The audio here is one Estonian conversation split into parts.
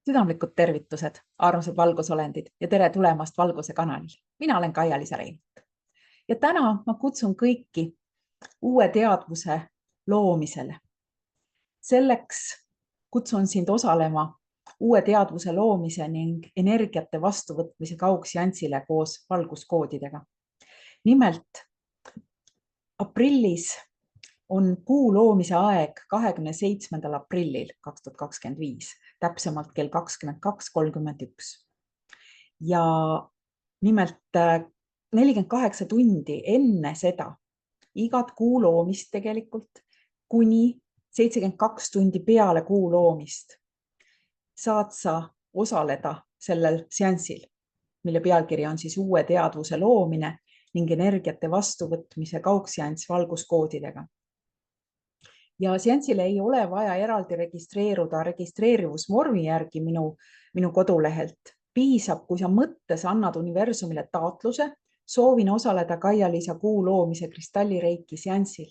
Südamlikud tervitused, armsad valgusolendid ja tere tulemast Valguse kanalil. Mina olen Kaia-Liisa Reinult. Ja täna ma kutsun kõiki uue teadvuse loomisele. Selleks kutsun sind osalema uue teadvuse loomise ning energiate vastuvõtmise kaugseansile koos valguskoodidega. Nimelt, aprillis on kuu loomise aeg 27. aprillil 2025, täpsemalt kell 22.31. Ja nimelt 48 tundi enne seda, igat kuu loomist tegelikult, kuni 72 tundi peale kuu loomist, saad sa osaleda sellel seansil, mille pealkiri on siis uue teadvuse loomine ning energiate vastuvõtmise kaugseanss valguskoodidega. Ja seansile ei ole vaja eraldi registreeruda registreerivusvormi järgi minu kodulehelt. Piisab, kui sa mõttes annad universumile taotluse, soovin osaleda Kaia-Liisa kuu loomise kristallireiki seansil.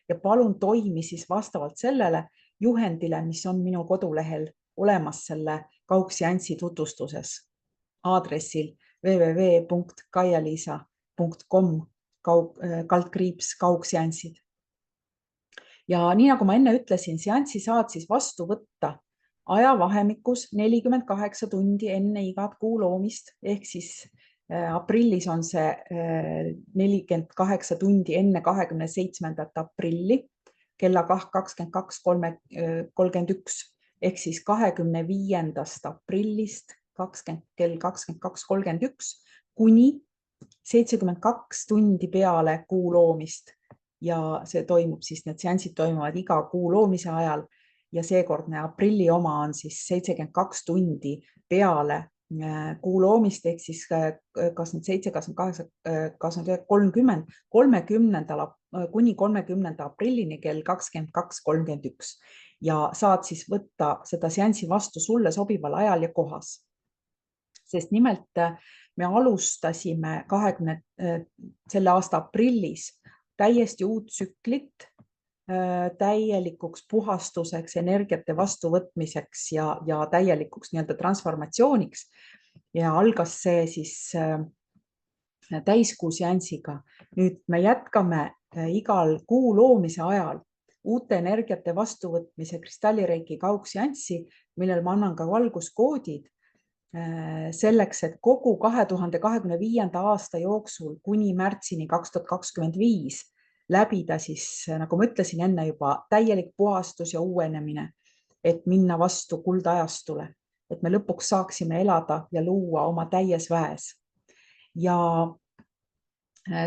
Ja palun toimi siis vastavalt sellele juhendile, mis on minu kodulehel olemas selle kaugseansi tutvustuses aadressil www.kaialiisa.com/kaugseansid. Ja nii nagu ma enne ütlesin, seansi saad siis vastu võtta ajavahemikus 48 tundi enne igat kuu loomist, ehk siis aprillis on see 48 tundi enne 27. aprilli kella 22.31, ehk siis 25. aprillist kell 22.31 kuni 72 tundi peale kuu loomist. Ja see toimub siis, need seansid toimuvad iga kuu loomise ajal ja seekordne aprilli oma on siis 72 tundi peale kuu loomist, ehk siis kas nüüd 7, kas nüüd 8, kas nüüd 30, kuni 30. aprillini kell 22.31 ja saad siis võtta seda seansi vastu sulle sobival ajal ja kohas. Sest nimelt me alustasime selle aasta aprillis täiesti uut tsüklit täielikuks puhastuseks, energiate vastuvõtmiseks ja täielikuks nii-öelda transformatsiooniks. Ja algas see siis täiskuu seansiga. Nüüd me jätkame igal kuu loomise ajal uute energiate vastuvõtmise kristallireiki kaugseanssi, millel ma annan ka valguskoodid selleks, et kogu 2025. aasta jooksul kuni märtsini 2025 läbida siis, nagu ma ütlesin enne juba, täielik puhastus ja uuenemine, et minna vastu kuldajastule, et me lõpuks saaksime elada ja luua oma täies väes. Ja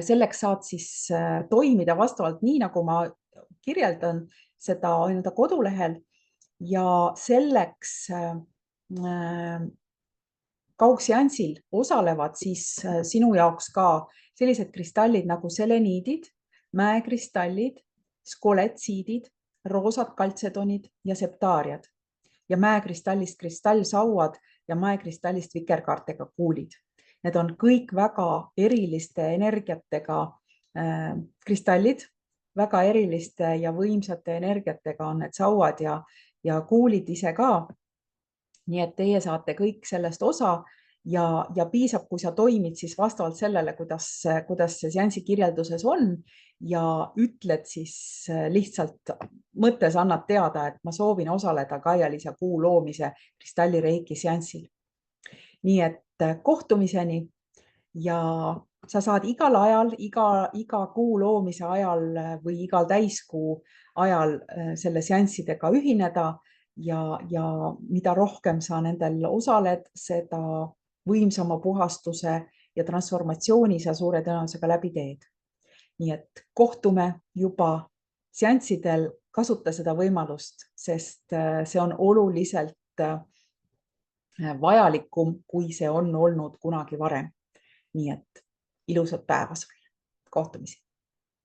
selleks saad siis toimida vastavalt nii, nagu ma kirjeldan seda enda kodulehel ja selleks kaugseansil osalevad siis sinu jaoks ka sellised kristallid nagu seleniidid, mäekristallid, skoletsiidid, roosad kaltsedonid ja septaariad ja mäekristallist kristallsauad ja mäekristallist vikerkaartega kuulid. Need on kõik väga eriliste energiatega kristallid, väga eriliste ja võimsate energiatega on need sauad ja kuulid ise ka. Nii et teie saate kõik sellest osa ja piisab, kui sa toimid siis vastavalt sellele, kuidas see seansi kirjelduses on ja ütled siis lihtsalt mõttes annad teada, et ma soovin osaleda Kaia-Liisa kuu loomise kristallireiki seansil. Nii et kohtumiseni ja sa saad igal ajal, iga kuu loomise ajal või igal täiskuu ajal selle seanssidega ühineda ja mida rohkem sa nendel osaled, seda võimsama puhastuse ja transformatsiooni sa suure tõenäosusega läbi teed. Nii et kohtume juba seanssidel, kasuta seda võimalust, sest see on oluliselt vajalikum, kui see on olnud kunagi varem. Nii et ilusat päeva sulle. Kohtumisi!